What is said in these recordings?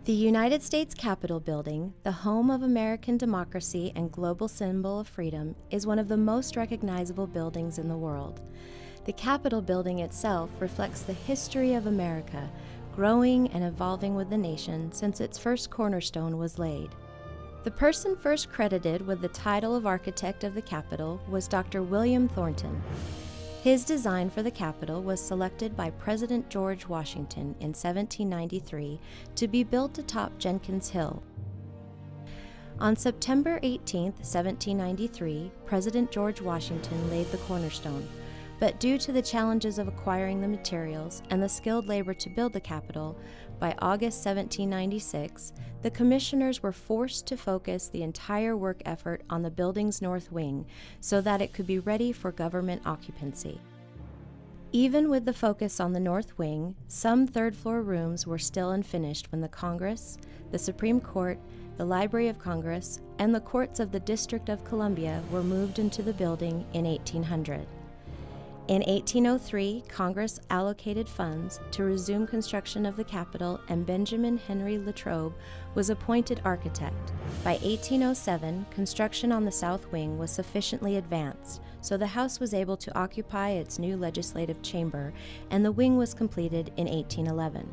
The United States Capitol building, the home of American democracy and global symbol of freedom, is one of the most recognizable buildings in the world. The Capitol building itself reflects the history of America, growing and evolving with the nation since its first cornerstone was laid. The person first credited with the title of architect of the Capitol was Dr. William Thornton. His design for the Capitol was selected by President George Washington in 1793 to be built atop Jenkins Hill. On September 18, 1793, President George Washington laid the cornerstone, but due to the challenges of acquiring the materials and the skilled labor to build the Capitol, by August 1796, the commissioners were forced to focus the entire work effort on the building's north wing so that it could be ready for government occupancy. Even with the focus on the north wing, some third-floor rooms were still unfinished when the Congress, the Supreme Court, the Library of Congress, and the courts of the District of Columbia were moved into the building in 1800. In 1803, Congress allocated funds to resume construction of the Capitol, and Benjamin Henry Latrobe was appointed architect. By 1807, construction on the south wing was sufficiently advanced, so the House was able to occupy its new legislative chamber, and the wing was completed in 1811.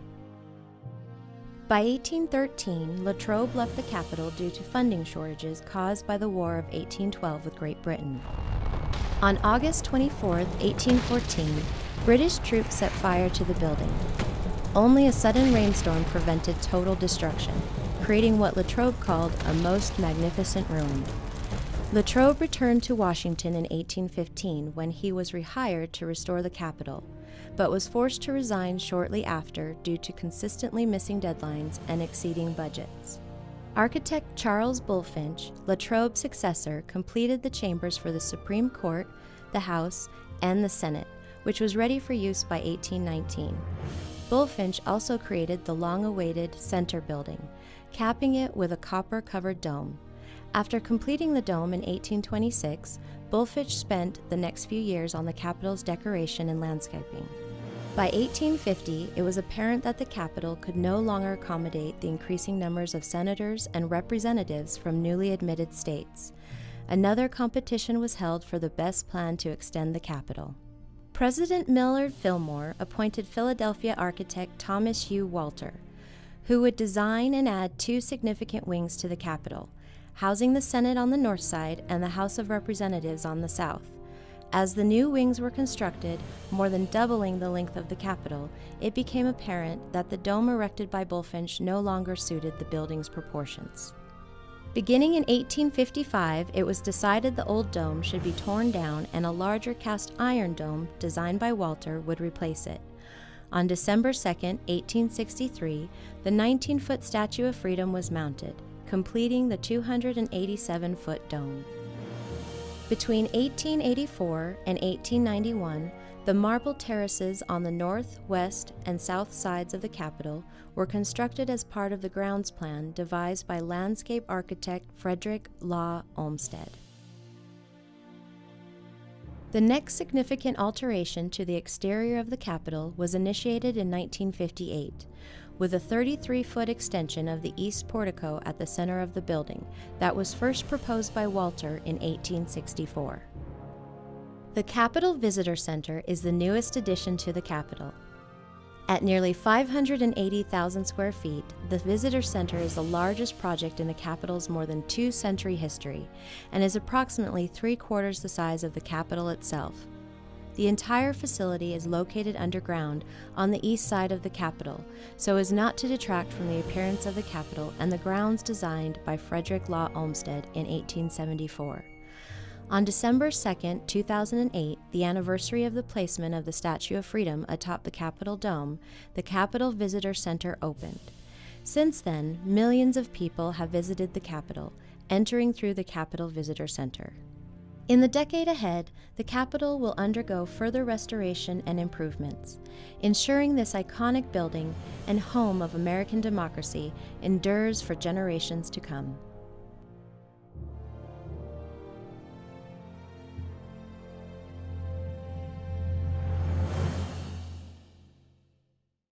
By 1813, Latrobe left the Capitol due to funding shortages caused by the War of 1812 with Great Britain. On August 24, 1814, British troops set fire to the building. Only a sudden rainstorm prevented total destruction, creating what Latrobe called a most magnificent ruin. Latrobe returned to Washington in 1815 when he was rehired to restore the Capitol, but was forced to resign shortly after due to consistently missing deadlines and exceeding budgets. Architect Charles Bulfinch, Latrobe's successor, completed the chambers for the Supreme Court, the House, and the Senate, which was ready for use by 1819. Bulfinch also created the long-awaited Center Building, capping it with a copper-covered dome. After completing the dome in 1826, Bulfinch spent the next few years on the Capitol's decoration and landscaping. By 1850, it was apparent that the Capitol could no longer accommodate the increasing numbers of senators and representatives from newly admitted states. Another competition was held for the best plan to extend the Capitol. President Millard Fillmore appointed Philadelphia architect Thomas Hugh Walter, who would design and add two significant wings to the Capitol, housing the Senate on the north side and the House of Representatives on the south. As the new wings were constructed, more than doubling the length of the Capitol, it became apparent that the dome erected by Bulfinch no longer suited the building's proportions. Beginning in 1855, it was decided the old dome should be torn down and a larger cast iron dome, designed by Walter, would replace it. On December 2, 1863, the 19-foot Statue of Freedom was mounted, completing the 287-foot dome. Between 1884 and 1891, the marble terraces on the north, west, and south sides of the Capitol were constructed as part of the grounds plan devised by landscape architect Frederick Law Olmsted. The next significant alteration to the exterior of the Capitol was initiated in 1958, with a 33-foot extension of the east portico at the center of the building that was first proposed by Walter in 1864. The Capitol Visitor Center is the newest addition to the Capitol. At nearly 580,000 square feet, the Visitor Center is the largest project in the Capitol's more than two-century history and is approximately three-quarters the size of the Capitol itself. The entire facility is located underground on the east side of the Capitol, so as not to detract from the appearance of the Capitol and the grounds designed by Frederick Law Olmsted in 1874. On December 2, 2008, the anniversary of the placement of the Statue of Freedom atop the Capitol Dome, the Capitol Visitor Center opened. Since then, millions of people have visited the Capitol, entering through the Capitol Visitor Center. In the decade ahead, the Capitol will undergo further restoration and improvements, ensuring this iconic building and home of American democracy endures for generations to come.